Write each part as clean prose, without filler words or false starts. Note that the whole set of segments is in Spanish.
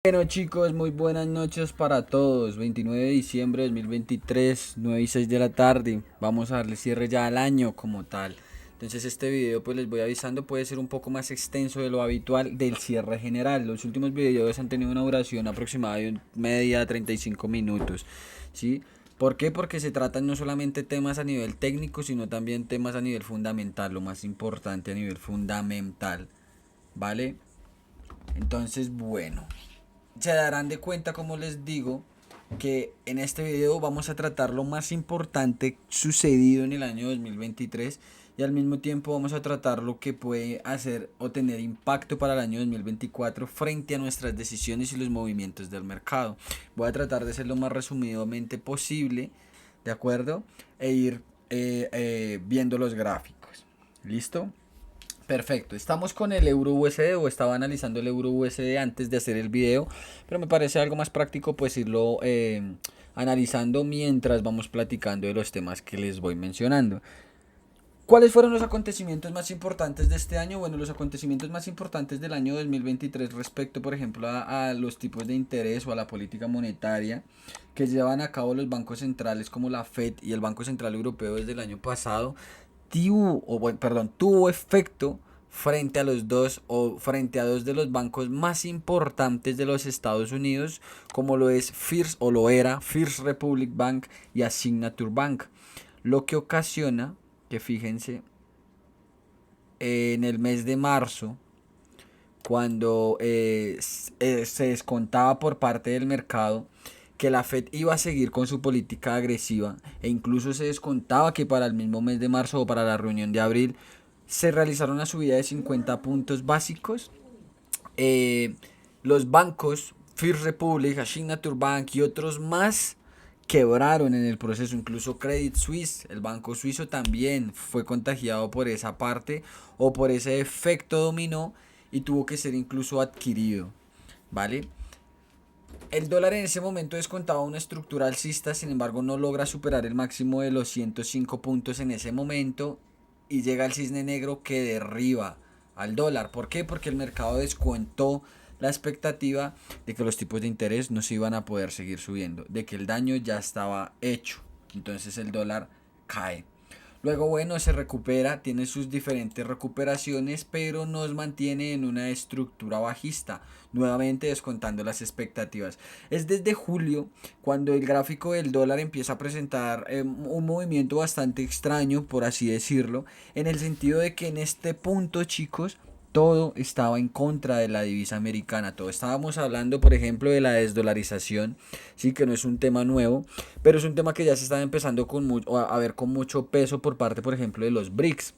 Bueno chicos, muy buenas noches para todos. 29 de diciembre de 2023, 9 y 6 de la tarde. Vamos a darle cierre ya al año como tal. Entonces este video pues les voy avisando, puede ser un poco más extenso de lo habitual del cierre general. Los últimos videos han tenido una duración aproximada de media 35 minutos. ¿Sí? ¿Por qué? Porque se tratan no solamente temas a nivel técnico, sino también temas a nivel fundamental, lo más importante a nivel fundamental. ¿Vale? Entonces, bueno, se darán de cuenta, como les digo, que en este video vamos a tratar lo más importante sucedido en el año 2023 y al mismo tiempo vamos a tratar lo que puede hacer o tener impacto para el año 2024 frente a nuestras decisiones y los movimientos del mercado. Voy a tratar de ser lo más resumidamente posible, ¿de acuerdo? E ir viendo los gráficos. ¿Listo? Perfecto, estamos con el euro USD o estaba analizando el euro USD antes de hacer el video, pero me parece algo más práctico pues irlo analizando mientras vamos platicando de los temas que les voy mencionando. ¿Cuáles fueron los acontecimientos más importantes de este año? Bueno, los acontecimientos más importantes del año 2023 respecto, por ejemplo, a los tipos de interés o a la política monetaria que llevan a cabo los bancos centrales como la Fed y el Banco Central Europeo desde el año pasado, tuvo efecto frente a los dos o frente a dos de los bancos más importantes de los Estados Unidos, como lo es First o lo era First Republic Bank y a Signature Bank, lo que ocasiona que fíjense en el mes de marzo, cuando se descontaba por parte del mercado que la Fed iba a seguir con su política agresiva e incluso se descontaba que para el mismo mes de marzo o para la reunión de abril se realizara una subida de 50 puntos básicos. eh, los bancos First Republic, Signature Bank y otros más quebraron en el proceso. Incluso Credit Suisse, el banco suizo, también fue contagiado por esa parte o por ese efecto dominó y tuvo que ser incluso adquirido, ¿vale? El dólar en ese momento descontaba una estructura alcista, sin embargo no logra superar el máximo de los 105 puntos en ese momento y llega el cisne negro que derriba al dólar. ¿Por qué? Porque el mercado descontó la expectativa de que los tipos de interés no se iban a poder seguir subiendo, de que el daño ya estaba hecho. Entonces el dólar cae. Luego, bueno, se recupera, tiene sus diferentes recuperaciones, pero nos mantiene en una estructura bajista, nuevamente descontando las expectativas. Es desde julio cuando el gráfico del dólar empieza a presentar un movimiento bastante extraño, por así decirlo, en el sentido de que en este punto, chicos, todo estaba en contra de la divisa americana. Todo estábamos hablando, por ejemplo, de la desdolarización, sí, que no es un tema nuevo, pero es un tema que ya se está empezando a ver con mucho peso por parte, por ejemplo, de los BRICS,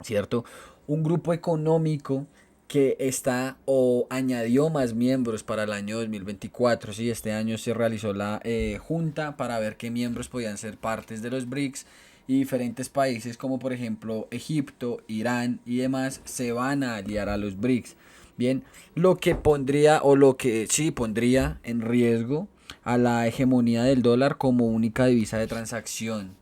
¿cierto? Un grupo económico que está o añadió más miembros para el año 2024. Sí, este año se realizó la junta para ver qué miembros podían ser partes de los BRICS y diferentes países como por ejemplo Egipto, Irán y demás se van a aliar a los BRICS. Bien, lo que pondría o lo que sí pondría en riesgo a la hegemonía del dólar como única divisa de transacción,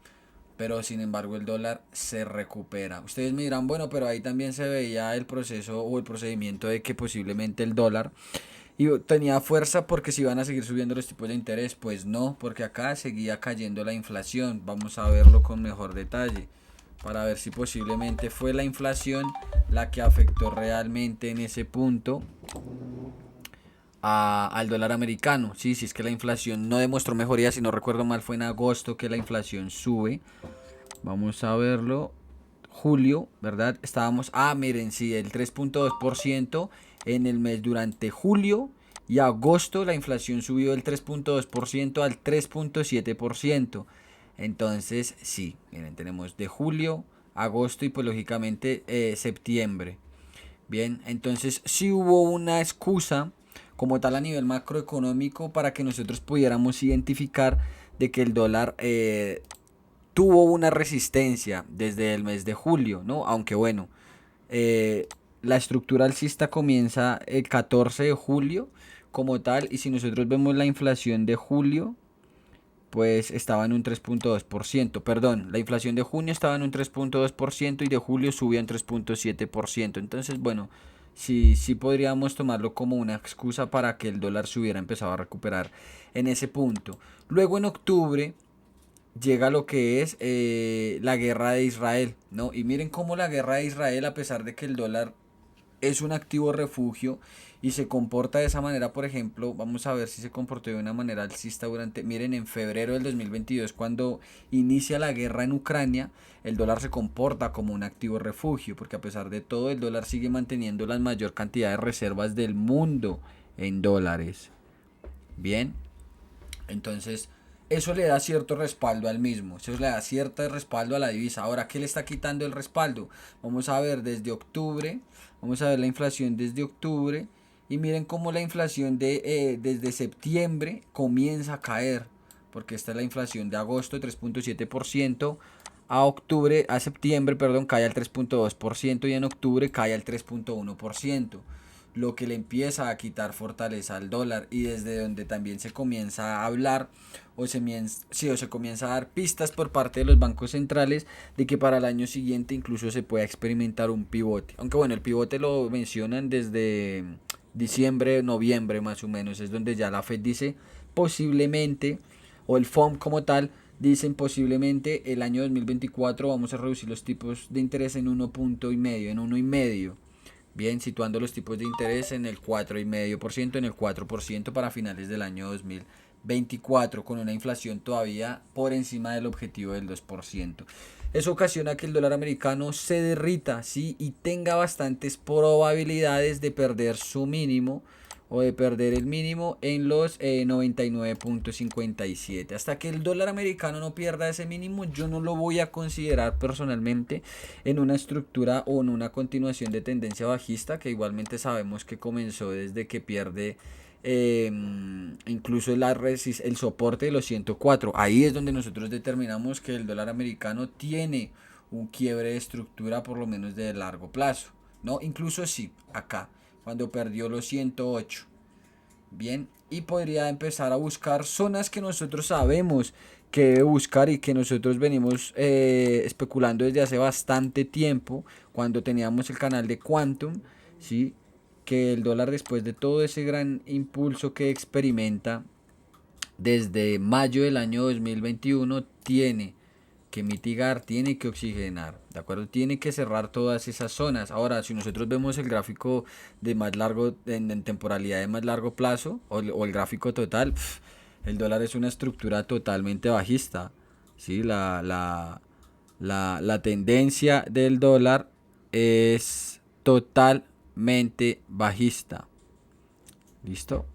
pero sin embargo el dólar se recupera. Ustedes me dirán, bueno, pero ahí también se veía el proceso o el procedimiento de que posiblemente el dólar tenía fuerza porque se iban a seguir subiendo los tipos de interés. Pues no, porque acá seguía cayendo la inflación. Vamos a verlo con mejor detalle para ver si posiblemente fue la inflación la que afectó realmente en ese punto al dólar americano. Sí, sí, es que la inflación no demostró mejoría, si no recuerdo mal fue en agosto que la inflación sube. Vamos a verlo. Julio, ¿verdad? Estábamos, miren, sí, el 3.2% en el mes durante julio y agosto la inflación subió del 3.2% al 3.7%. Entonces, sí, miren, tenemos de julio, agosto y pues lógicamente septiembre. Bien, entonces sí hubo una excusa como tal a nivel macroeconómico para que nosotros pudiéramos identificar de que el dólar tuvo una resistencia desde el mes de julio, ¿no? Aunque bueno, eh, la estructura alcista comienza el 14 de julio como tal, y si nosotros vemos la inflación de julio, pues estaba en un 3.2%. Perdón, la inflación de junio estaba en un 3.2% y de julio subió en 3.7%. Entonces, bueno, sí, sí podríamos tomarlo como una excusa para que el dólar se hubiera empezado a recuperar en ese punto. Luego en octubre llega lo que es la guerra de Israel, ¿no? Y miren cómo la guerra de Israel, a pesar de que el dólar es un activo refugio y se comporta de esa manera, por ejemplo, vamos a ver si se comportó de una manera alcista durante, miren, en febrero del 2022, cuando inicia la guerra en Ucrania, el dólar se comporta como un activo refugio, porque a pesar de todo, el dólar sigue manteniendo la mayor cantidad de reservas del mundo en dólares. Bien, entonces, eso le da cierto respaldo al mismo, eso le da cierto respaldo a la divisa. Ahora, ¿qué le está quitando el respaldo? Vamos a ver desde octubre, vamos a ver la inflación desde octubre y miren cómo la inflación desde septiembre comienza a caer, porque esta es la inflación de agosto, 3.7%, a octubre, a septiembre, perdón, cae al 3.2% y en octubre cae al 3.1%, lo que le empieza a quitar fortaleza al dólar y desde donde también se comienza a hablar sí, o se comienza a dar pistas por parte de los bancos centrales de que para el año siguiente incluso se pueda experimentar un pivote. Aunque bueno, el pivote lo mencionan desde diciembre, noviembre más o menos, es donde ya la Fed dice posiblemente, o el FOM como tal, dicen posiblemente el año 2024 vamos a reducir los tipos de interés en 1,5, en 1,5. Bien, situando los tipos de interés en el 4,5%, en el 4% para finales del año 2024, con una inflación todavía por encima del objetivo del 2%. Eso ocasiona que el dólar americano se derrita, ¿sí? Y tenga bastantes probabilidades de perder su mínimo o de perder el mínimo en los 99.57. Hasta que el dólar americano no pierda ese mínimo, yo no lo voy a considerar personalmente en una estructura o en una continuación de tendencia bajista, que igualmente sabemos que comenzó desde que pierde incluso el soporte de los 104. Ahí es donde nosotros determinamos que el dólar americano tiene un quiebre de estructura por lo menos de largo plazo, ¿no? Incluso sí, acá, cuando perdió los 108. Bien, y podría empezar a buscar zonas que nosotros sabemos que debe buscar y que nosotros venimos especulando desde hace bastante tiempo, cuando teníamos el canal de Quantum, ¿sí? Que el dólar, después de todo ese gran impulso que experimenta desde mayo del año 2021, tiene que mitigar, tiene que oxigenar, ¿de acuerdo? Tiene que cerrar todas esas zonas. Ahora, si nosotros vemos el gráfico de más largo, en temporalidad de más largo plazo, o el gráfico total, el dólar es una estructura totalmente bajista, ¿sí? La tendencia del dólar es totalmente bajista. ¿Listo?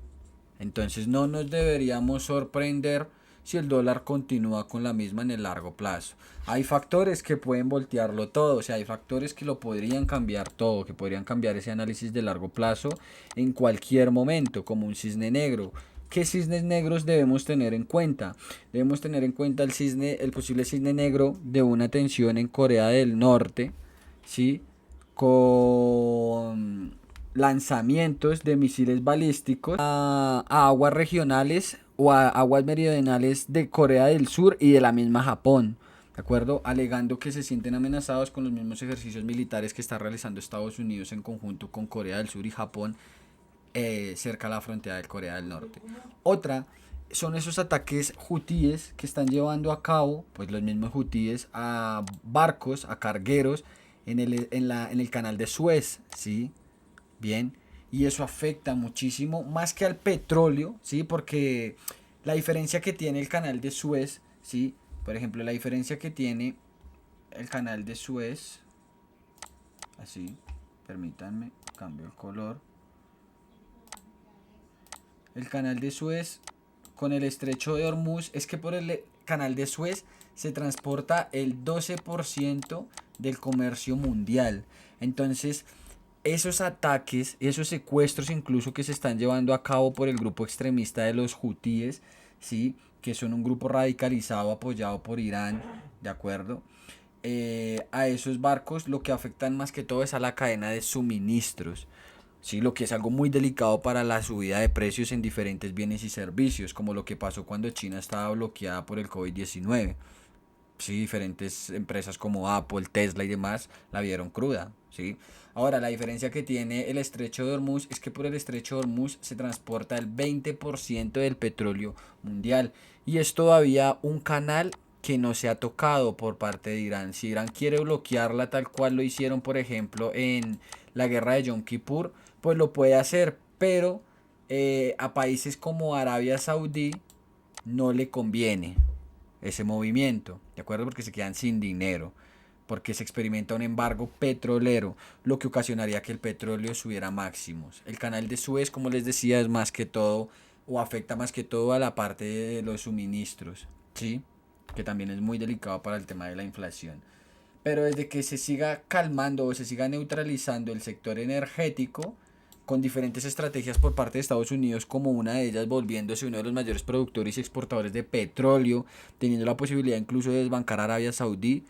Entonces no nos deberíamos sorprender si el dólar continúa con la misma en el largo plazo. Hay factores que pueden voltearlo todo, o sea, hay factores que lo podrían cambiar todo, que podrían cambiar ese análisis de largo plazo en cualquier momento, como un cisne negro. ¿Qué cisnes negros debemos tener en cuenta? Debemos tener en cuenta el posible cisne negro de una tensión en Corea del Norte, ¿sí? Con lanzamientos de misiles balísticos a aguas regionales o a aguas meridionales de Corea del Sur y de la misma Japón, ¿de acuerdo? Alegando que se sienten amenazados con los mismos ejercicios militares que está realizando Estados Unidos en conjunto con Corea del Sur y Japón, cerca a la frontera de Corea del Norte. Otra son esos ataques hutíes que están llevando a cabo, pues los mismos hutíes, a barcos, a cargueros en el canal de Suez, ¿sí? Bien, y eso afecta muchísimo, más que al petróleo, ¿sí? Porque la diferencia que tiene el canal de Suez, ¿sí? Por ejemplo, la diferencia que tiene el canal de Suez, así, permítanme, cambio el color. El canal de Suez con el estrecho de Hormuz es que por el canal de Suez se transporta el 12% del comercio mundial. Entonces, esos ataques, esos secuestros incluso que se están llevando a cabo por el grupo extremista de los hutíes, ¿sí? Que son un grupo radicalizado apoyado por Irán, ¿de acuerdo? A esos barcos lo que afectan más que todo es a la cadena de suministros. Sí, lo que es algo muy delicado para la subida de precios en diferentes bienes y servicios, como lo que pasó cuando China estaba bloqueada por el COVID-19. Sí, diferentes empresas como Apple, Tesla y demás la vieron cruda, ¿sí? Ahora, la diferencia que tiene el estrecho de Hormuz es que por el estrecho de Hormuz se transporta el 20% del petróleo mundial y es todavía un canal que no se ha tocado por parte de Irán. Si Irán quiere bloquearla tal cual lo hicieron, por ejemplo, en la guerra de Yom Kippur, pues lo puede hacer, pero a países como Arabia Saudí no le conviene ese movimiento, ¿de acuerdo? Porque se quedan sin dinero, porque se experimenta un embargo petrolero, lo que ocasionaría que el petróleo subiera máximos. El canal de Suez, como les decía, es más que todo, o afecta más que todo a la parte de los suministros, ¿sí? Que también es muy delicado para el tema de la inflación. Pero desde que se siga calmando o se siga neutralizando el sector energético, con diferentes estrategias por parte de Estados Unidos, como una de ellas volviéndose uno de los mayores productores y exportadores de petróleo, teniendo la posibilidad incluso de desbancar a Arabia Saudí,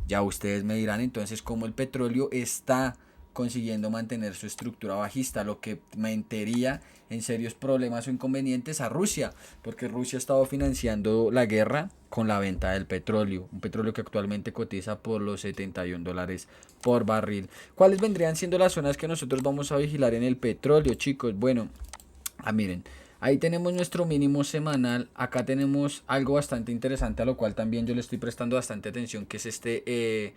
ya ustedes me dirán entonces cómo el petróleo está consiguiendo mantener su estructura bajista, lo que metería en serios problemas o inconvenientes a Rusia, porque Rusia ha estado financiando la guerra con la venta del petróleo, un petróleo que actualmente cotiza por los $71 por barril. ¿Cuáles vendrían siendo las zonas que nosotros vamos a vigilar en el petróleo, chicos? Bueno, miren, ahí tenemos nuestro mínimo semanal. Acá tenemos algo bastante interesante a lo cual también yo le estoy prestando bastante atención, que es este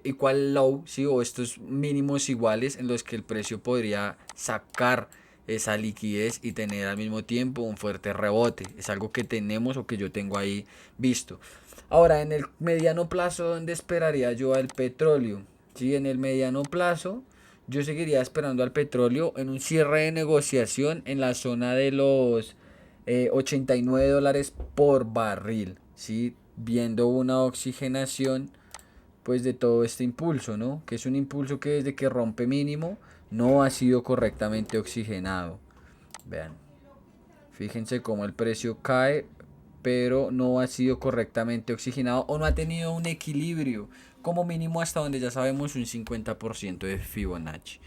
equal low, ¿sí? O estos mínimos iguales en los que el precio podría sacar esa liquidez y tener al mismo tiempo un fuerte rebote. Es algo que tenemos o que yo tengo ahí visto. Ahora, en el mediano plazo, ¿dónde esperaría yo al petróleo? Sí, en el mediano plazo yo seguiría esperando al petróleo en un cierre de negociación en la zona de los $89 por barril, ¿sí? Viendo una oxigenación pues de todo este impulso, ¿no? Que es un impulso que desde que rompe mínimo no ha sido correctamente oxigenado. Vean, fíjense cómo el precio cae, pero no ha sido correctamente oxigenado o no ha tenido un equilibrio, como mínimo hasta donde ya sabemos un 50% de Fibonacci.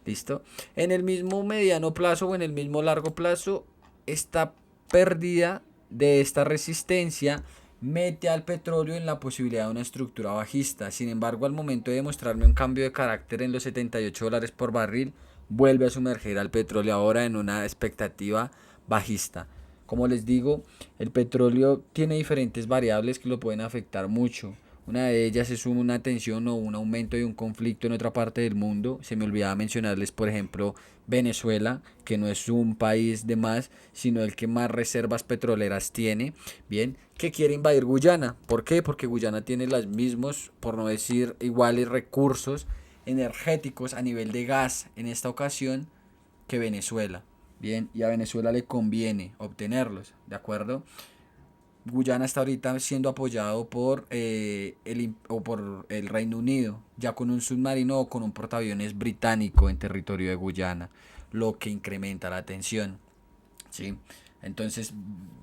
¿Listo? En el mismo mediano plazo o en el mismo largo plazo, esta pérdida de esta resistencia mete al petróleo en la posibilidad de una estructura bajista. Sin embargo, al momento de demostrarme un cambio de carácter en los $78 por barril, vuelve a sumergir al petróleo ahora en una expectativa bajista. Como les digo, el petróleo tiene diferentes variables que lo pueden afectar mucho. Una de ellas es una tensión o un aumento de un conflicto en otra parte del mundo. Se me olvidaba mencionarles, por ejemplo, Venezuela, que no es un país de más, sino el que más reservas petroleras tiene. Bien, que quiere invadir Guyana. ¿Por qué? Porque Guyana tiene los mismos, por no decir iguales, recursos energéticos a nivel de gas en esta ocasión que Venezuela. Bien, y a Venezuela le conviene obtenerlos, ¿de acuerdo? Guyana está ahorita siendo apoyado por el Reino Unido, ya con un submarino o con un portaaviones británico en territorio de Guyana, lo que incrementa la tensión, ¿sí? Entonces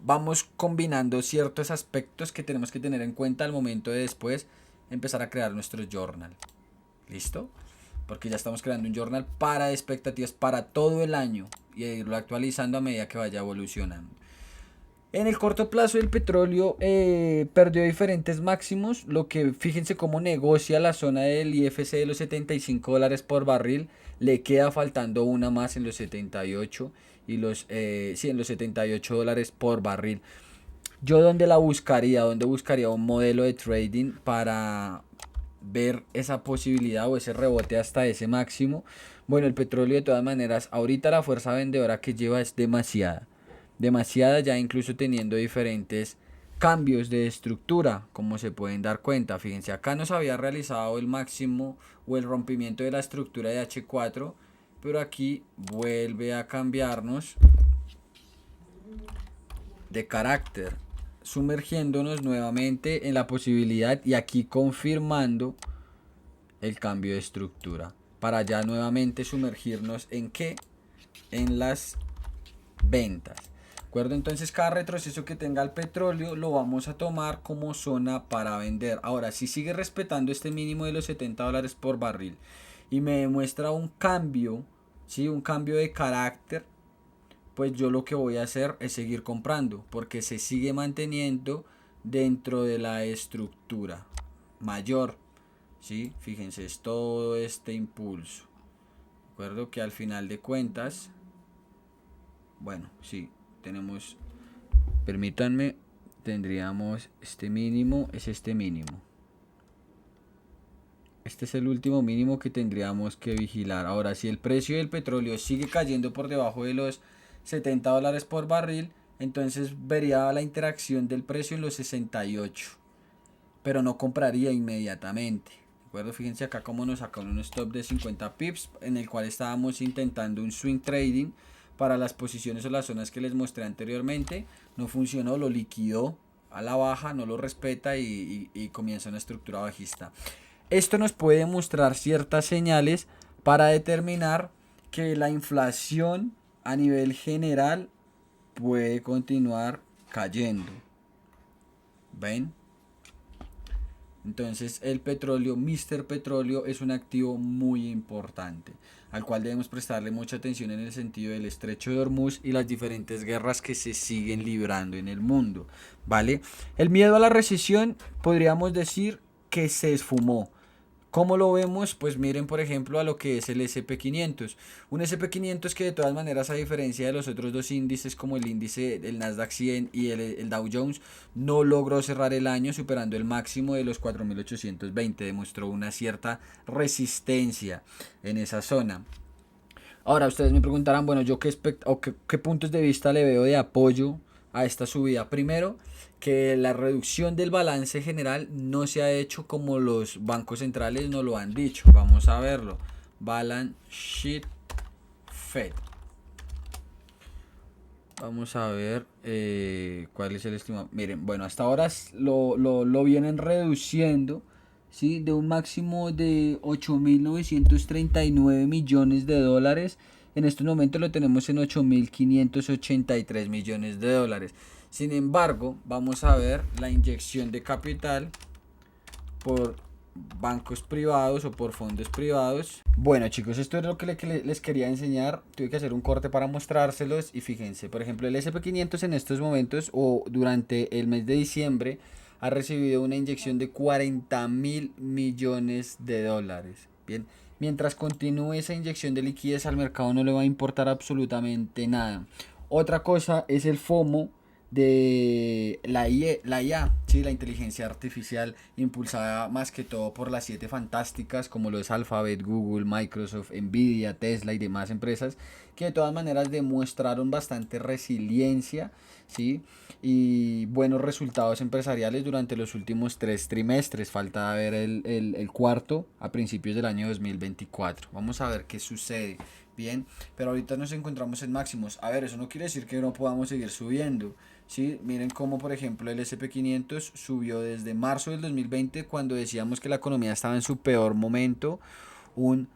vamos combinando ciertos aspectos que tenemos que tener en cuenta al momento de después empezar a crear nuestro journal. ¿Listo? Porque ya estamos creando un journal para expectativas para todo el año y irlo actualizando a medida que vaya evolucionando. En el corto plazo el petróleo perdió diferentes máximos, lo que fíjense cómo negocia la zona del IFC de los $75 por barril, le queda faltando una más en los 78 y en los $78 por barril. Yo dónde buscaría un modelo de trading para ver esa posibilidad o ese rebote hasta ese máximo. Bueno, el petróleo de todas maneras, ahorita la fuerza vendedora que lleva es demasiada. Demasiada, ya incluso teniendo diferentes cambios de estructura, como se pueden dar cuenta. Fíjense, acá nos había realizado el máximo o el rompimiento de la estructura de H4, pero aquí vuelve a cambiarnos de carácter, sumergiéndonos nuevamente en la posibilidad y aquí confirmando el cambio de estructura para ya nuevamente sumergirnos en qué, en las ventas. ¿De acuerdo? Entonces cada retroceso que tenga el petróleo lo vamos a tomar como zona para vender. Ahora, si sigue respetando este mínimo de los $70 por barril y me demuestra un cambio, ¿sí? Un cambio de carácter, pues yo lo que voy a hacer es seguir comprando porque se sigue manteniendo dentro de la estructura mayor, ¿sí? Fíjense, es todo este impulso. Recuerdo que al final de cuentas, bueno, sí, tenemos, permítanme, tendríamos este mínimo, es este mínimo. Este es el último mínimo que tendríamos que vigilar. Ahora, si el precio del petróleo sigue cayendo por debajo de los $70 por barril, entonces vería la interacción del precio en los 68. Pero no compraría inmediatamente. ¿De acuerdo? Fíjense acá cómo nos saca un stop de 50 pips, en el cual estábamos intentando un swing trading para las posiciones o las zonas que les mostré anteriormente. No funcionó, lo liquidó a la baja, no lo respeta y comienza una estructura bajista. Esto nos puede mostrar ciertas señales para determinar que la inflación a nivel general puede continuar cayendo. ¿Ven? Entonces el petróleo, Mr. Petróleo, es un activo muy importante, al cual debemos prestarle mucha atención en el sentido del estrecho de Hormuz y las diferentes guerras que se siguen librando en el mundo, ¿vale? El miedo a la recesión podríamos decir que se esfumó. ¿Cómo lo vemos? Pues miren por ejemplo a lo que es el SP500. Un SP500 que de todas maneras, a diferencia de los otros dos índices como el índice del Nasdaq 100 y el Dow Jones, no logró cerrar el año superando el máximo de los 4820. Demostró una cierta resistencia en esa zona. Ahora ustedes me preguntarán, bueno, yo qué puntos de vista le veo de apoyo a esta subida. Primero, que la reducción del balance general no se ha hecho como los bancos centrales nos lo han dicho. Vamos a verlo. Balance Sheet Fed. Vamos a ver cuál es el estimado. Miren, bueno, hasta ahora lo vienen reduciendo, ¿sí? De un máximo de 8.939 millones de dólares. En estos momentos lo tenemos en 8.583 millones de dólares. Sin embargo, vamos a ver la inyección de capital por bancos privados o por fondos privados. Bueno chicos, esto es lo que les quería enseñar. Tuve que hacer un corte para mostrárselos y fíjense, por ejemplo el SP500 en estos momentos o durante el mes de diciembre ha recibido una inyección de 40.000 millones de dólares. Bien, mientras continúe esa inyección de liquidez al mercado no le va a importar absolutamente nada. Otra cosa es el FOMO de la IA, ¿sí? La inteligencia artificial impulsada más que todo por las 7 fantásticas como lo es Alphabet, Google, Microsoft, Nvidia, Tesla y demás empresas que de todas maneras demostraron bastante resiliencia, ¿sí? Y buenos resultados empresariales durante los últimos 3 trimestres. Falta ver el cuarto a principios del año 2024. Vamos a ver qué sucede. Bien, pero ahorita nos encontramos en máximos. A ver, eso no quiere decir que no podamos seguir subiendo. ¿Sí? Miren cómo, por ejemplo, el SP500 subió desde marzo del 2020, cuando decíamos que la economía estaba en su peor momento, un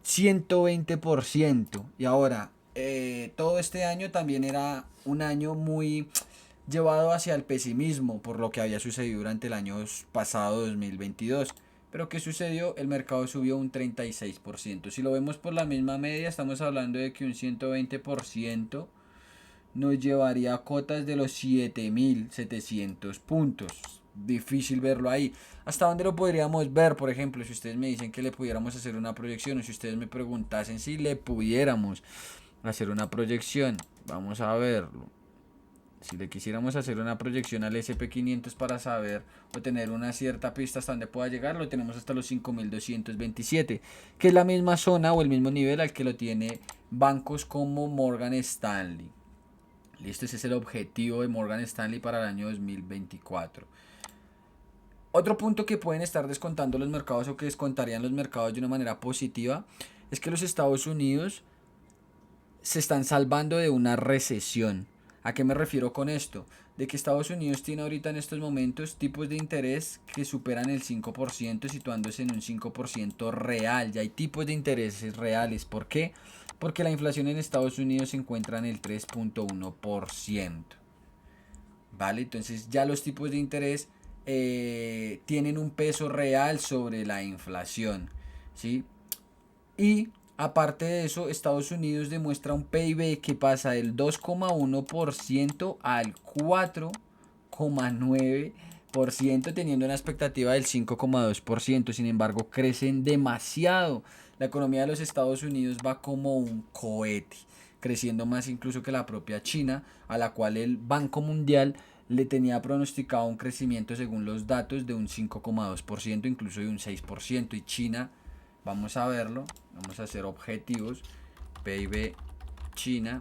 120%. Y ahora, todo este año también era un año muy llevado hacia el pesimismo por lo que había sucedido durante el año pasado 2022. Pero ¿qué sucedió? El mercado subió un 36%. Si lo vemos por la misma media, estamos hablando de que un 120% nos llevaría a cotas de los 7.700 puntos. Difícil verlo ahí. ¿Hasta dónde lo podríamos ver? Por ejemplo, si ustedes me dicen que le pudiéramos hacer una proyección, o si ustedes me preguntasen si le pudiéramos hacer una proyección, vamos a verlo. Si le quisiéramos hacer una proyección al SP500 para saber o tener una cierta pista hasta donde pueda llegar, lo tenemos hasta los 5.227, que es la misma zona o el mismo nivel al que lo tiene bancos como Morgan Stanley. Listo, ese es el objetivo de Morgan Stanley para el año 2024. Otro punto que pueden estar descontando los mercados o que descontarían los mercados de una manera positiva es que los Estados Unidos se están salvando de una recesión. ¿A qué me refiero con esto? De que Estados Unidos tiene ahorita en estos momentos tipos de interés que superan el 5%, situándose en un 5% real. Ya hay tipos de intereses reales. ¿Por qué? Porque la inflación en Estados Unidos se encuentra en el 3.1%. ¿Vale? Entonces ya los tipos de interés tienen un peso real sobre la inflación, ¿sí? Y aparte de eso, Estados Unidos demuestra un PIB que pasa del 2,1% al 4,9%, teniendo una expectativa del 5,2%. Sin embargo, crecen demasiado. La economía de los Estados Unidos va como un cohete, creciendo más incluso que la propia China, a la cual el Banco Mundial le tenía pronosticado un crecimiento según los datos de un 5,2%, incluso de un 6%. Y China, vamos a verlo, vamos a ser objetivos. PIB China.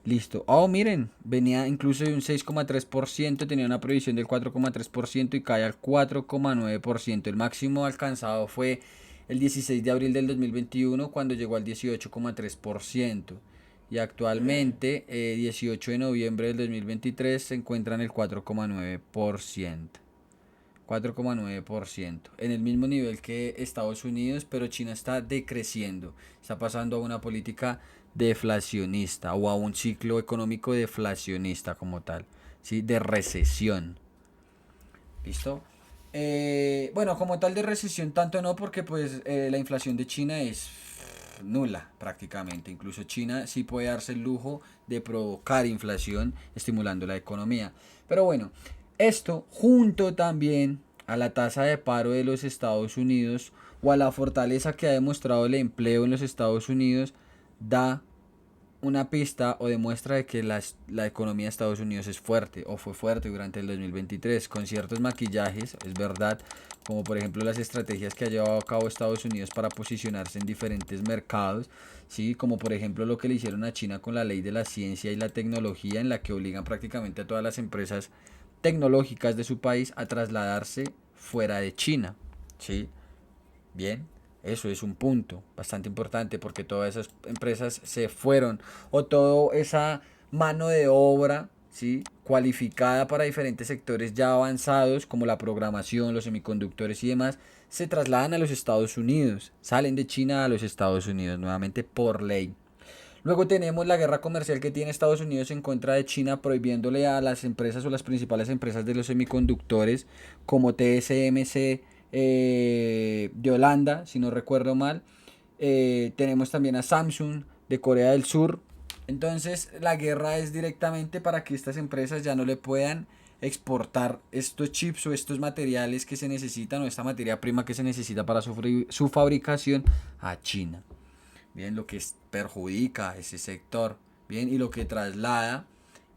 Listo. Oh, miren, venía incluso de un 6,3%, tenía una previsión del 4,3% y cae al 4,9%. El máximo alcanzado fue el 16 de abril del 2021 cuando llegó al 18,3%. Y actualmente, 18 de noviembre del 2023, se encuentra en el 4,9%. 4,9%. En el mismo nivel que Estados Unidos, pero China está decreciendo. Está pasando a una política deflacionista o a un ciclo económico deflacionista como tal, ¿sí? De recesión. ¿Listo? Bueno, como tal de recesión tanto no, porque pues la inflación de China es nula prácticamente. Incluso China sí puede darse el lujo de provocar inflación estimulando la economía. Pero bueno, esto junto también a la tasa de paro de los Estados Unidos o a la fortaleza que ha demostrado el empleo en los Estados Unidos da una pista o demuestra de que la economía de Estados Unidos es fuerte o fue fuerte durante el 2023 con ciertos maquillajes, es verdad, como por ejemplo las estrategias que ha llevado a cabo Estados Unidos para posicionarse en diferentes mercados, ¿sí? Como por ejemplo lo que le hicieron a China con la ley de la ciencia y la tecnología, en la que obligan prácticamente a todas las empresas tecnológicas de su país a trasladarse fuera de China, ¿sí? Bien, eso es un punto bastante importante porque todas esas empresas se fueron o toda esa mano de obra, ¿sí? Cualificada para diferentes sectores ya avanzados como la programación, los semiconductores y demás, se trasladan a los Estados Unidos, salen de China a los Estados Unidos nuevamente por ley. Luego tenemos la guerra comercial que tiene Estados Unidos en contra de China, prohibiéndole a las empresas o las principales empresas de los semiconductores como TSMC de Holanda, si no recuerdo mal. Tenemos también a Samsung de Corea del Sur. Entonces la guerra es directamente para que estas empresas ya no le puedan exportar estos chips o estos materiales que se necesitan o esta materia prima que se necesita para su fabricación a China. Bien, lo que perjudica a ese sector, bien, y lo que traslada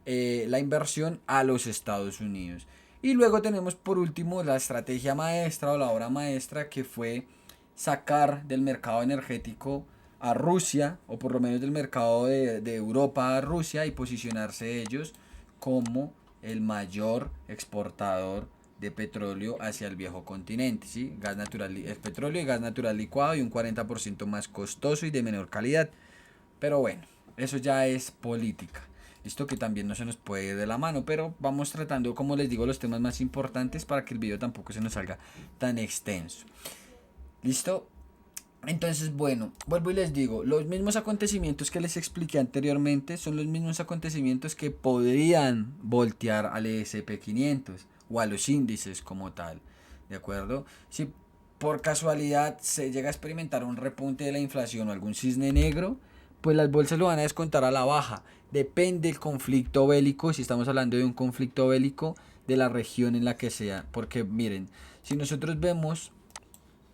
la inversión a los Estados Unidos. Y luego tenemos por último la estrategia maestra o la obra maestra, que fue sacar del mercado energético a Rusia, o por lo menos del mercado de Europa a Rusia, y posicionarse ellos como el mayor exportador de petróleo hacia el viejo continente, ¿sí? Gas natural, el petróleo y gas natural licuado, y un 40% más costoso y de menor calidad. Pero bueno, eso ya es política. Esto que también no se nos puede ir de la mano, pero vamos tratando, como les digo, los temas más importantes para que el video tampoco se nos salga tan extenso. ¿Listo? Entonces, bueno, vuelvo y les digo, los mismos acontecimientos que les expliqué anteriormente son los mismos acontecimientos que podrían voltear al S&P 500 o a los índices como tal, ¿de acuerdo? Si por casualidad se llega a experimentar un repunte de la inflación o algún cisne negro, pues las bolsas lo van a descontar a la baja. Depende del conflicto bélico, si estamos hablando de un conflicto bélico, de la región en la que sea. Porque miren, si nosotros vemos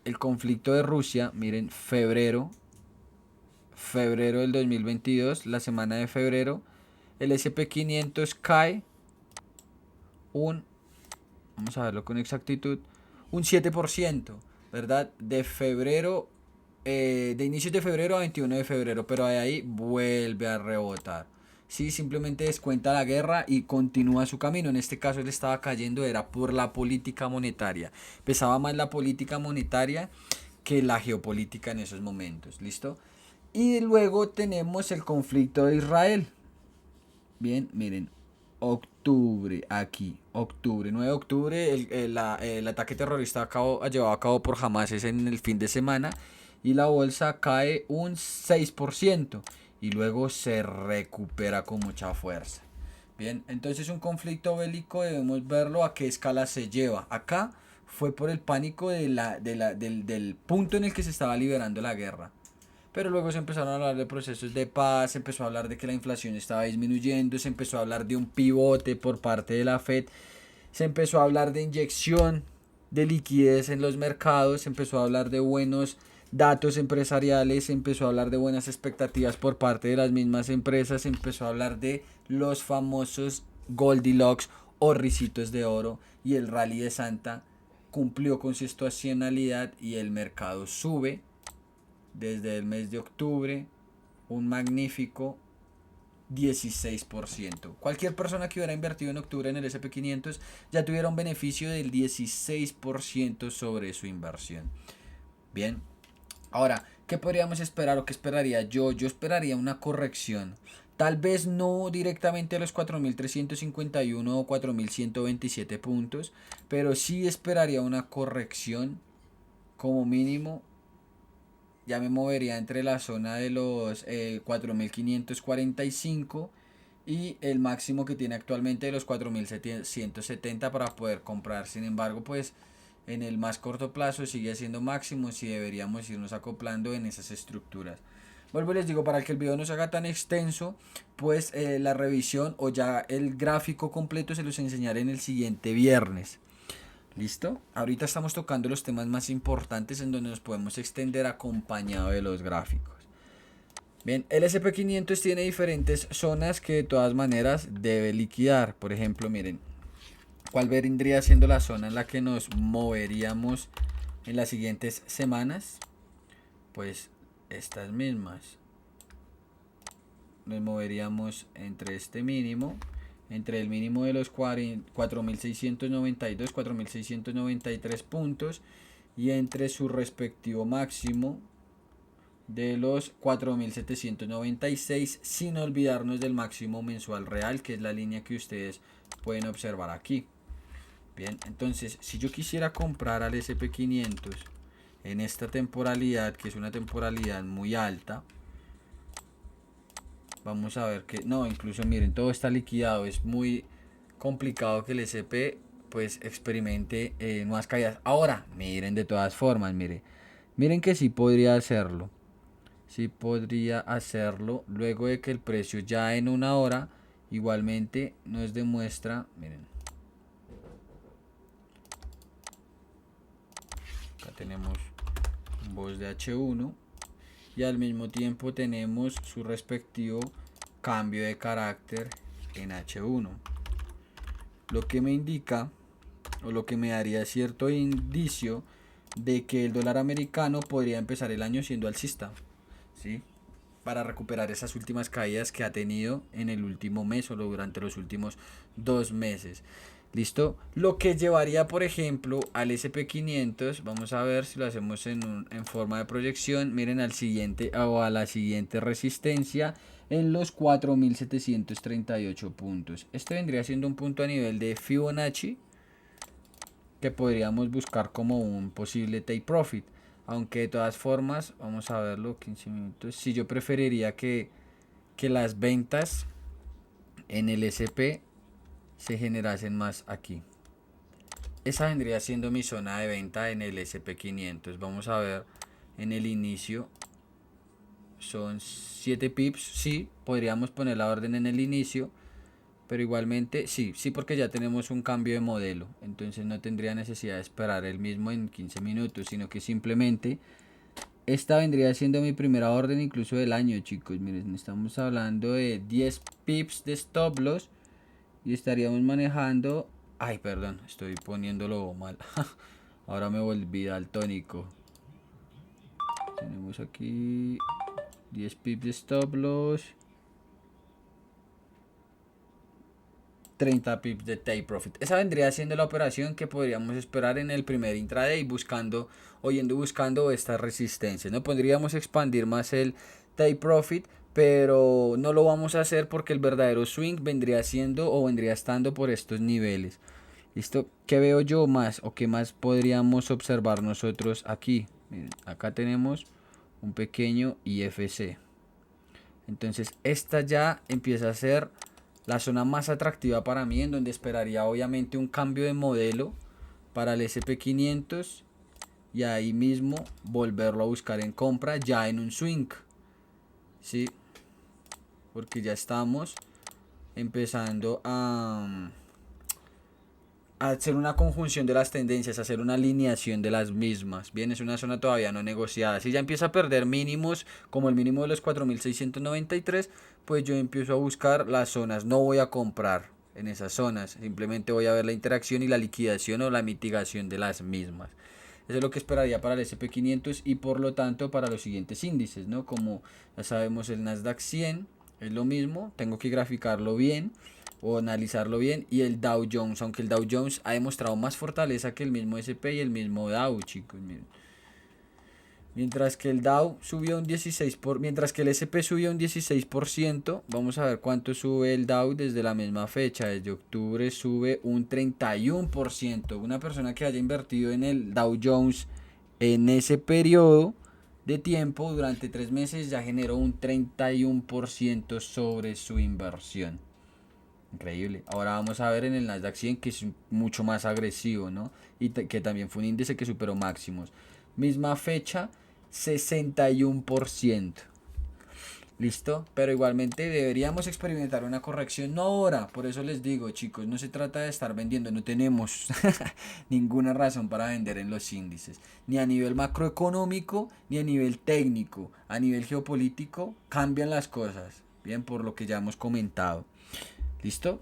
el conflicto de Rusia, miren, febrero del 2022, la semana de febrero, el S&P 500 cae un, vamos a verlo con exactitud, un 7%, ¿verdad? De febrero, de inicios de febrero a 21 de febrero, pero de ahí vuelve a rebotar. Sí, simplemente descuenta la guerra y continúa su camino. En este caso él estaba cayendo, era por la política monetaria. Pesaba más la política monetaria que la geopolítica en esos momentos. ¿Listo? Y luego tenemos el conflicto de Israel. Bien, miren, octubre, aquí, octubre, 9 de octubre, el ataque terrorista llevado a cabo por Hamas es en el fin de semana y la bolsa cae un 6% y luego se recupera con mucha fuerza. Bien, entonces un conflicto bélico debemos verlo a qué escala se lleva. Acá fue por el pánico del punto en el que se estaba liberando la guerra. pero luego se empezaron a hablar de procesos de paz, se empezó a hablar de que la inflación estaba disminuyendo, se empezó a hablar de un pivote por parte de la Fed, se empezó a hablar de inyección de liquidez en los mercados, se empezó a hablar de buenos datos empresariales, se empezó a hablar de buenas expectativas por parte de las mismas empresas, se empezó a hablar de los famosos Goldilocks o ricitos de oro, y el rally de Santa cumplió con su estacionalidad y el mercado sube desde el mes de octubre un magnífico 16%. Cualquier persona que hubiera invertido en octubre en el SP500 ya tuviera un beneficio del 16% sobre su inversión. Bien, ahora, ¿qué podríamos esperar o qué esperaría yo? Yo esperaría una corrección. Tal vez no directamente a los 4.351 o 4.127 puntos, pero sí esperaría una corrección como mínimo. Ya me movería entre la zona de los 4.545 y el máximo que tiene actualmente de los 4.770 para poder comprar. Sin embargo, pues en el más corto plazo sigue siendo máximo y deberíamos irnos acoplando en esas estructuras. Vuelvo y les digo, para que el video no se haga tan extenso, pues la revisión o ya el gráfico completo se los enseñaré en el siguiente viernes. ¿Listo? Ahorita estamos tocando los temas más importantes en donde nos podemos extender acompañado de los gráficos. Bien, el SP500 tiene diferentes zonas que de todas maneras debe liquidar. Por ejemplo, miren, ¿cuál vendría siendo la zona en la que nos moveríamos en las siguientes semanas? Pues estas mismas. Nos moveríamos entre este mínimo, entre el mínimo de los 4.692, 4.693 puntos y entre su respectivo máximo de los 4.796, sin olvidarnos del máximo mensual real, que es la línea que ustedes pueden observar aquí. Bien, entonces si yo quisiera comprar al SP500 en esta temporalidad, que es una temporalidad muy alta, vamos a ver que no, incluso miren, todo está liquidado. Es muy complicado que el SP pues experimente nuevas caídas. Ahora, miren, de todas formas, miren que sí podría hacerlo. Sí podría hacerlo luego de que el precio ya en una hora igualmente nos demuestra, miren. Acá tenemos un voz de H1 y al mismo tiempo tenemos su respectivo cambio de carácter en H1, lo que me indica o lo que me daría cierto indicio de que el dólar americano podría empezar el año siendo alcista, ¿sí? Para recuperar esas últimas caídas que ha tenido en el último mes o durante los últimos 2 meses. ¿Listo? Lo que llevaría, por ejemplo, al SP500, vamos a ver si lo hacemos en forma de proyección, miren al siguiente o a la siguiente resistencia en los 4.738 puntos. Este vendría siendo un punto a nivel de Fibonacci que podríamos buscar como un posible take profit. Aunque de todas formas, vamos a verlo, 15 minutos. Si yo preferiría que las ventas en el SP se generasen más aquí. Esa vendría siendo mi zona de venta en el SP500. Vamos a ver en el inicio. Son 7 pips. Sí, podríamos poner la orden en el inicio. Pero igualmente, sí, porque ya tenemos un cambio de modelo. Entonces no tendría necesidad de esperar el mismo en 15 minutos. Sino que simplemente esta vendría siendo mi primera orden incluso del año, chicos. Miren, estamos hablando de 10 pips de stop loss. Y estaríamos manejando... Ay, perdón, estoy poniéndolo mal. Ahora me volví daltónico. Tenemos aquí 10 pips de stop loss, 30 pips de take profit. Esa vendría siendo la operación que podríamos esperar en el primer intraday, buscando esta resistencia. No podríamos expandir más el take profit, pero no lo vamos a hacer porque el verdadero swing vendría siendo o vendría estando por estos niveles. ¿Listo? ¿Qué veo yo más o qué más podríamos observar nosotros aquí? Miren, acá tenemos un pequeño IFC. Entonces esta ya empieza a ser la zona más atractiva para mí, en donde esperaría obviamente un cambio de modelo para el SP500 y ahí mismo volverlo a buscar en compra ya en un swing. Sí, porque ya estamos empezando a hacer una conjunción de las tendencias, a hacer una alineación de las mismas. Bien, es una zona todavía no negociada. Si ya empieza a perder mínimos, como el mínimo de los 4.693, pues yo empiezo a buscar las zonas. No voy a comprar en esas zonas, simplemente voy a ver la interacción y la liquidación o la mitigación de las mismas. Eso es lo que esperaría para el SP500 y por lo tanto para los siguientes índices, ¿no? Como ya sabemos el Nasdaq 100 es lo mismo, tengo que graficarlo bien o analizarlo bien, y el Dow Jones, aunque el Dow Jones ha demostrado más fortaleza que el mismo SP y el mismo Dow, chicos, miren. Mientras que el Dow subió un 16 mientras que el SP subió un 16%, vamos a ver cuánto sube el Dow desde la misma fecha, desde octubre sube un 31%. Una persona que haya invertido en el Dow Jones en ese periodo de tiempo durante 3 meses ya generó un 31% sobre su inversión. Increíble. Ahora vamos a ver en el Nasdaq 100 que es mucho más agresivo, ¿no? Y que también fue un índice que superó máximos. Misma fecha, 61%. ¿Listo? Pero igualmente deberíamos experimentar una corrección, no ahora. Por eso les digo, chicos, no se trata de estar vendiendo. No tenemos ninguna razón para vender en los índices. Ni a nivel macroeconómico, ni a nivel técnico. A nivel geopolítico, cambian las cosas. Bien, por lo que ya hemos comentado. ¿Listo?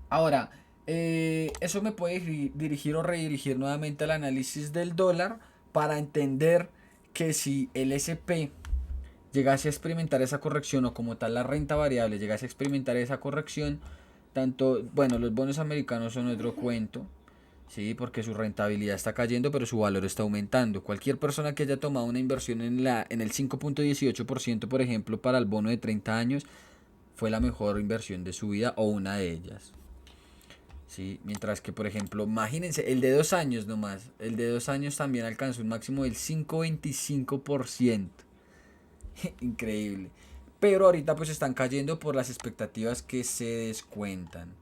Ahora, eso me puede dirigir o redirigir nuevamente al análisis del dólar para entender que si el SP llegase a experimentar esa corrección o como tal la renta variable llegase a experimentar esa corrección, tanto, bueno, los bonos americanos son otro cuento, sí, porque su rentabilidad está cayendo, pero su valor está aumentando. Cualquier persona que haya tomado una inversión en el 5.18%, por ejemplo, para el bono de 30 años, fue la mejor inversión de su vida o una de ellas. Sí, mientras que, por ejemplo, imagínense, el de 2 años nomás, el de 2 años también alcanzó un máximo del 5.25%. Increíble. Pero ahorita pues están cayendo por las expectativas que se descuentan.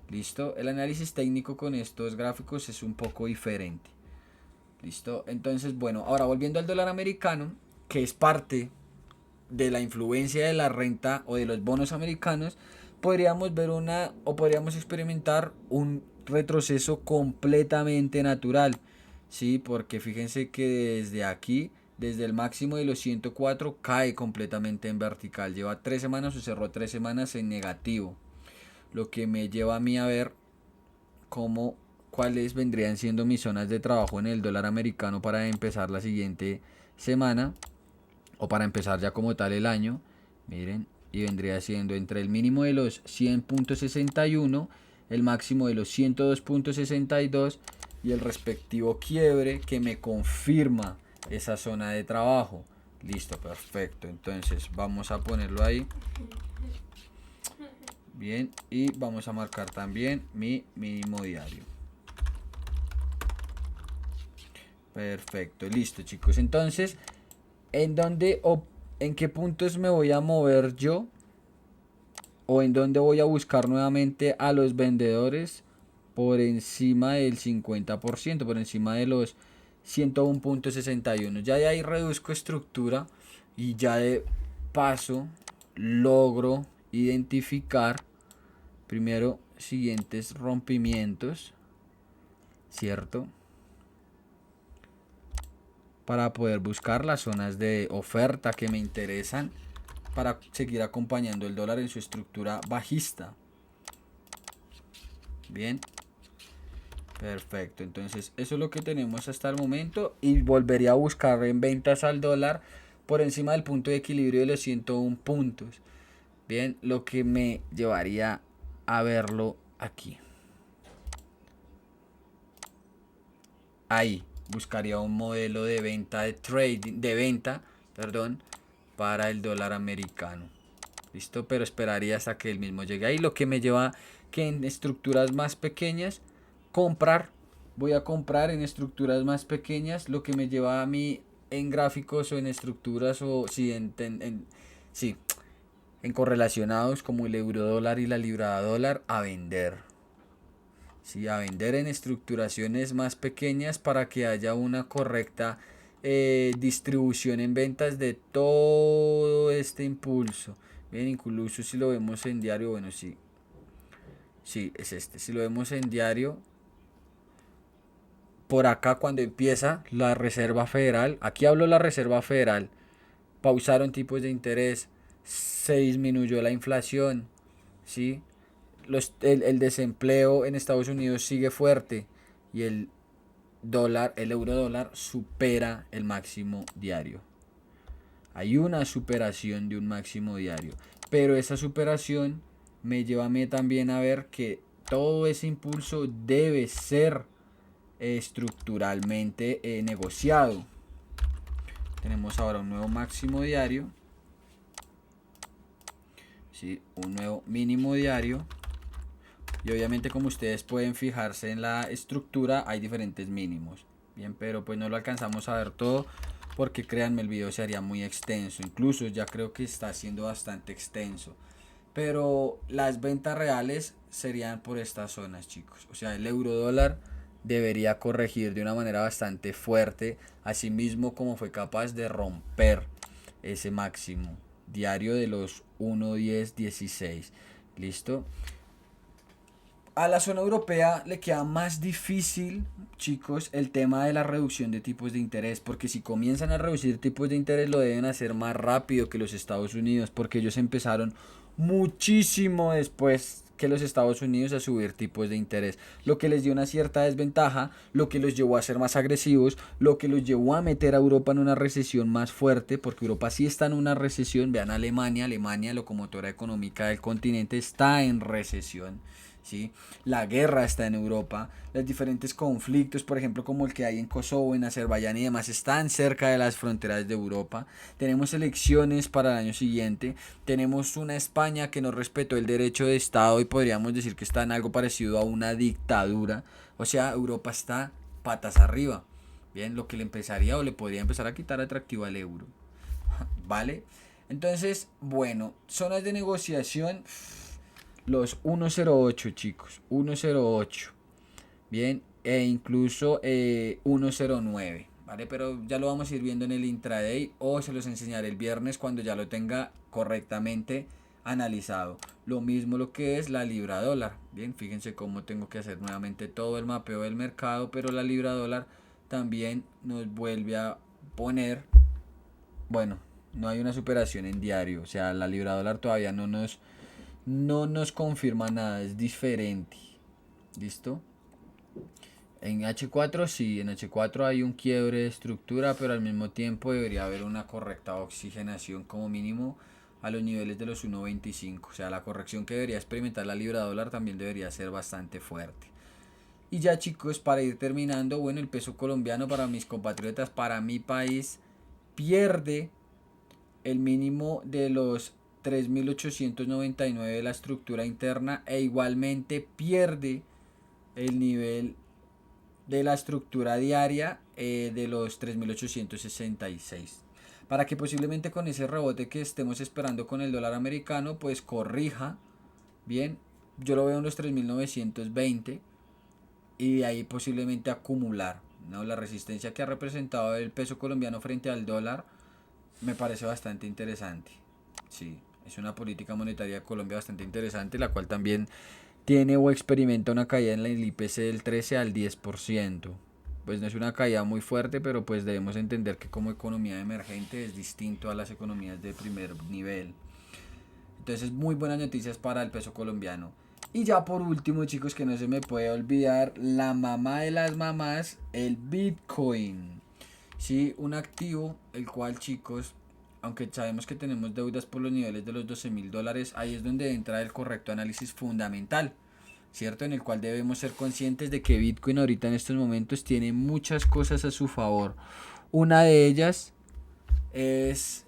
¿Listo? El análisis técnico con estos gráficos es un poco diferente. ¿Listo? Entonces, bueno, ahora volviendo al dólar americano, que es parte de la influencia de la renta o de los bonos americanos, podríamos ver una o podríamos experimentar un retroceso completamente natural, ¿sí? Porque fíjense que desde aquí, desde el máximo de los 104, cae completamente en vertical. Lleva 3 semanas o cerró 3 semanas en negativo, lo que me lleva a mí a ver cómo, cuáles vendrían siendo mis zonas de trabajo en el dólar americano para empezar la siguiente semana o para empezar ya como tal el año. Miren, y vendría siendo entre el mínimo de los 100.61, el máximo de los 102.62 y el respectivo quiebre que me confirma esa zona de trabajo. Listo, perfecto. Entonces vamos a ponerlo ahí. Bien, y vamos a marcar también mi mínimo diario. Perfecto, listo, chicos. Entonces, ¿en dónde o en qué puntos me voy a mover yo? ¿O en dónde voy a buscar nuevamente a los vendedores por encima del 50%, por encima de los 101.61? Ya de ahí reduzco estructura y ya de paso logro identificar primero siguientes rompimientos, ¿cierto? Para poder buscar las zonas de oferta que me interesan para seguir acompañando el dólar en su estructura bajista. Bien, perfecto. Entonces eso es lo que tenemos hasta el momento y volvería a buscar en ventas al dólar por encima del punto de equilibrio de los 101 puntos. Bien, lo que me llevaría a verlo aquí. Ahí buscaría un modelo de venta de trading, de venta, perdón, para el dólar americano. ¿Listo? Pero esperaría hasta que el mismo llegue ahí, lo que me lleva que en estructuras más pequeñas comprar. Voy a comprar en estructuras más pequeñas, lo que me lleva a mí en gráficos o en estructuras o sí, sí, en correlacionados como el euro dólar y la libra dólar a vender. Sí, a vender en estructuraciones más pequeñas para que haya una correcta distribución en ventas de todo este impulso. Bien, incluso si lo vemos en diario, bueno, sí, sí, es este. Si lo vemos en diario, por acá cuando empieza la Reserva Federal, aquí hablo de la Reserva Federal, pausaron tipos de interés, se disminuyó la inflación, ¿sí? El desempleo en Estados Unidos sigue fuerte y el euro dólar supera el máximo diario. Hay una superación de un máximo diario, pero esa superación me lleva a mí también a ver que todo ese impulso debe ser estructuralmente negociado. Tenemos ahora un nuevo máximo diario, ¿sí? Un nuevo mínimo diario. Y obviamente, como ustedes pueden fijarse en la estructura, hay diferentes mínimos. Bien, pero pues no lo alcanzamos a ver todo porque créanme, el video se haría muy extenso. Incluso ya creo que está siendo bastante extenso. Pero las ventas reales serían por estas zonas, chicos. O sea, el euro dólar debería corregir de una manera bastante fuerte, asimismo como fue capaz de romper ese máximo diario de los 1.1016. ¿Listo? A la zona europea le queda más difícil, chicos, el tema de la reducción de tipos de interés, porque si comienzan a reducir tipos de interés lo deben hacer más rápido que los Estados Unidos, porque ellos empezaron muchísimo después que los Estados Unidos a subir tipos de interés, lo que les dio una cierta desventaja, lo que los llevó a ser más agresivos, lo que los llevó a meter a Europa en una recesión más fuerte, porque Europa sí está en una recesión. Vean Alemania, Alemania, locomotora económica del continente, está en recesión. ¿Sí? La guerra está en Europa, los diferentes conflictos, por ejemplo, como el que hay en Kosovo, en Azerbaiyán y demás, están cerca de las fronteras de Europa. Tenemos elecciones para el año siguiente, tenemos una España que no respetó el derecho de Estado y podríamos decir que está en algo parecido a una dictadura. O sea, Europa está patas arriba. Bien, lo que le empezaría o le podría empezar a quitar atractivo al euro. ¿Vale? Entonces, bueno, zonas de negociación. Los 108, chicos, 108. Bien, e incluso 109. ¿Vale? Pero ya lo vamos a ir viendo en el intraday o se los enseñaré el viernes cuando ya lo tenga correctamente analizado. Lo mismo lo que es la libra dólar. Bien, fíjense cómo tengo que hacer nuevamente todo el mapeo del mercado, pero la libra dólar también nos vuelve a poner, bueno, no hay una superación en diario, o sea, la libra dólar todavía no nos confirma nada, es diferente. ¿Listo? En H4 sí, en H4 hay un quiebre de estructura, pero al mismo tiempo debería haber una correcta oxigenación como mínimo a los niveles de los 1.25. O sea, la corrección que debería experimentar la libra dólar también debería ser bastante fuerte. Y ya chicos, para ir terminando, bueno, el peso colombiano para mis compatriotas, para mi país, pierde el mínimo de los 3.899 de la estructura interna e igualmente pierde el nivel de la estructura diaria de los 3.866, para que posiblemente con ese rebote que estemos esperando con el dólar americano pues corrija bien. Yo lo veo en los 3.920 y de ahí posiblemente acumular, ¿no? La resistencia que ha representado el peso colombiano frente al dólar me parece bastante interesante. Sí, es una política monetaria de Colombia bastante interesante, la cual también tiene o experimenta una caída en el IPC del 13 al 10%. Pues no es una caída muy fuerte, pero pues debemos entender que como economía emergente es distinto a las economías de primer nivel. Entonces, muy buenas noticias para el peso colombiano. Y ya por último, chicos, que no se me puede olvidar, la mamá de las mamás, el Bitcoin. Sí, un activo, el cual, chicos, aunque sabemos que tenemos deudas por los niveles de los $12.000, ahí es donde entra el correcto análisis fundamental, ¿cierto? En el cual debemos ser conscientes de que Bitcoin ahorita en estos momentos tiene muchas cosas a su favor. Una de ellas es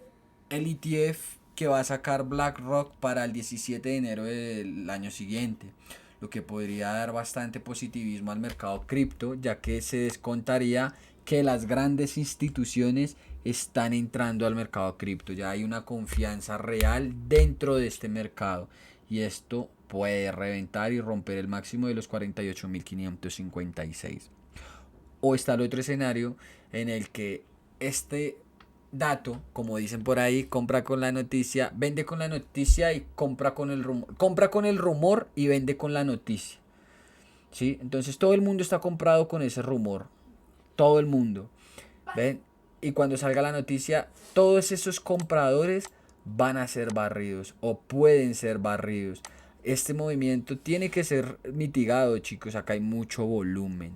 el ETF que va a sacar BlackRock para el 17 de enero del año siguiente, lo que podría dar bastante positivismo al mercado cripto, ya que se descontaría que las grandes instituciones están entrando al mercado cripto. Ya hay una confianza real dentro de este mercado y esto puede reventar y romper el máximo de los 48.556. O está el otro escenario en el que este dato, como dicen por ahí, compra con la noticia, vende con la noticia y compra con el rumor. Compra con el rumor y vende con la noticia. ¿Sí? Entonces todo el mundo está comprado con ese rumor. Todo el mundo. ¿Ven? Y cuando salga la noticia, todos esos compradores van a ser barridos o pueden ser barridos. Este movimiento tiene que ser mitigado, chicos. Acá hay mucho volumen.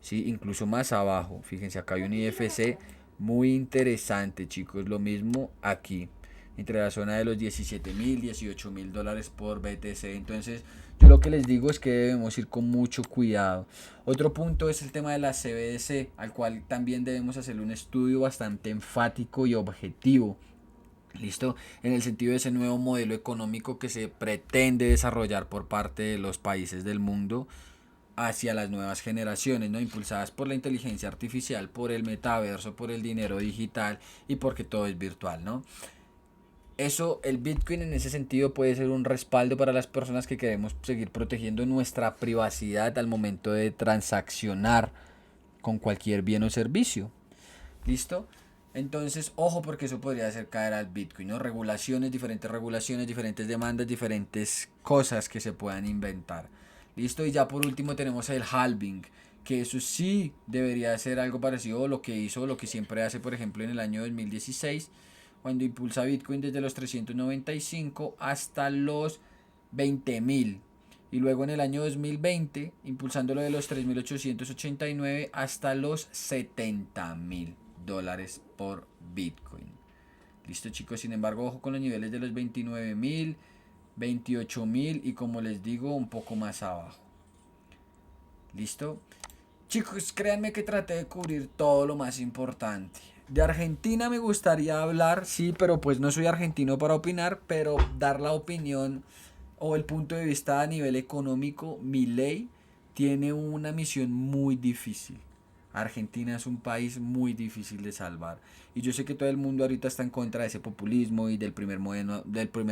¿Sí? Incluso más abajo. Fíjense, acá hay un IFC muy interesante, chicos. Lo mismo aquí. Entre la zona de los 17.000, 18.000 dólares por BTC. Entonces, yo lo que les digo es que debemos ir con mucho cuidado. Otro punto es el tema de la CBDC, al cual también debemos hacer un estudio bastante enfático y objetivo. ¿Listo? En el sentido de ese nuevo modelo económico que se pretende desarrollar por parte de los países del mundo hacia las nuevas generaciones, ¿no? Impulsadas por la inteligencia artificial, por el metaverso, por el dinero digital y porque todo es virtual, ¿no? Eso, el Bitcoin en ese sentido puede ser un respaldo para las personas que queremos seguir protegiendo nuestra privacidad al momento de transaccionar con cualquier bien o servicio. ¿Listo? Entonces, ojo porque eso podría hacer caer al Bitcoin, ¿no? Regulaciones, diferentes demandas, diferentes cosas que se puedan inventar. ¿Listo? Y ya por último tenemos el halving, que eso sí debería ser algo parecido a lo que hizo, lo que siempre hace, por ejemplo, en el año 2016, cuando impulsa Bitcoin desde los 395 hasta los 20.000. Y luego en el año 2020, impulsándolo de los 3.889 hasta los 70.000 dólares por Bitcoin. Listo, chicos. Sin embargo, ojo con los niveles de los 29.000, 28.000 y, como les digo, un poco más abajo. Listo. Chicos, créanme que traté de cubrir todo lo más importante. De Argentina me gustaría hablar, sí, pero pues no soy argentino para opinar, pero dar la opinión o el punto de vista a nivel económico. Milei tiene una misión muy difícil. Argentina es un país muy difícil de salvar. Y yo sé que todo el mundo ahorita está en contra de ese populismo y del primer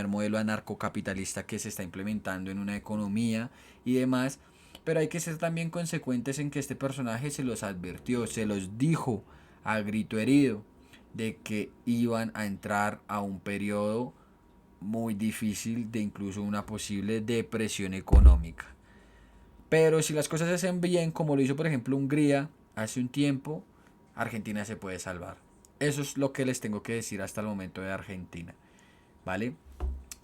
modelo anarcocapitalista que se está implementando en una economía y demás. Pero hay que ser también consecuentes en que este personaje se los advirtió, se los dijo a grito herido de que iban a entrar a un periodo muy difícil de incluso una posible depresión económica. Pero si las cosas se hacen bien, como lo hizo por ejemplo Hungría hace un tiempo, Argentina se puede salvar. Eso es lo que les tengo que decir hasta el momento de Argentina. ¿Vale?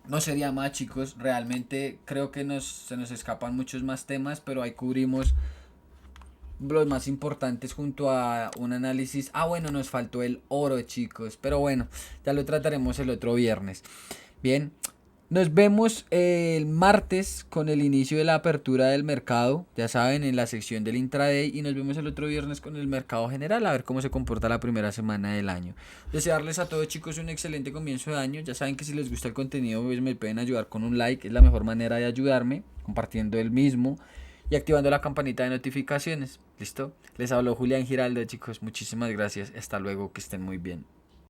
No sería más, chicos. Realmente creo que se nos escapan muchos más temas, pero ahí cubrimos los más importantes junto a un análisis. Ah, bueno, nos faltó el oro, chicos. Pero bueno, ya lo trataremos el otro viernes. Bien, nos vemos el martes con el inicio de la apertura del mercado, ya saben, en la sección del intraday, y nos vemos el otro viernes con el mercado general, a ver cómo se comporta la primera semana del año. Desearles a todos, chicos, un excelente comienzo de año. Ya saben que si les gusta el contenido, pues me pueden ayudar con un like, es la mejor manera de ayudarme, compartiendo el mismo y activando la campanita de notificaciones. ¿Listo? Les habló Julián Giraldo, chicos, muchísimas gracias, hasta luego, que estén muy bien.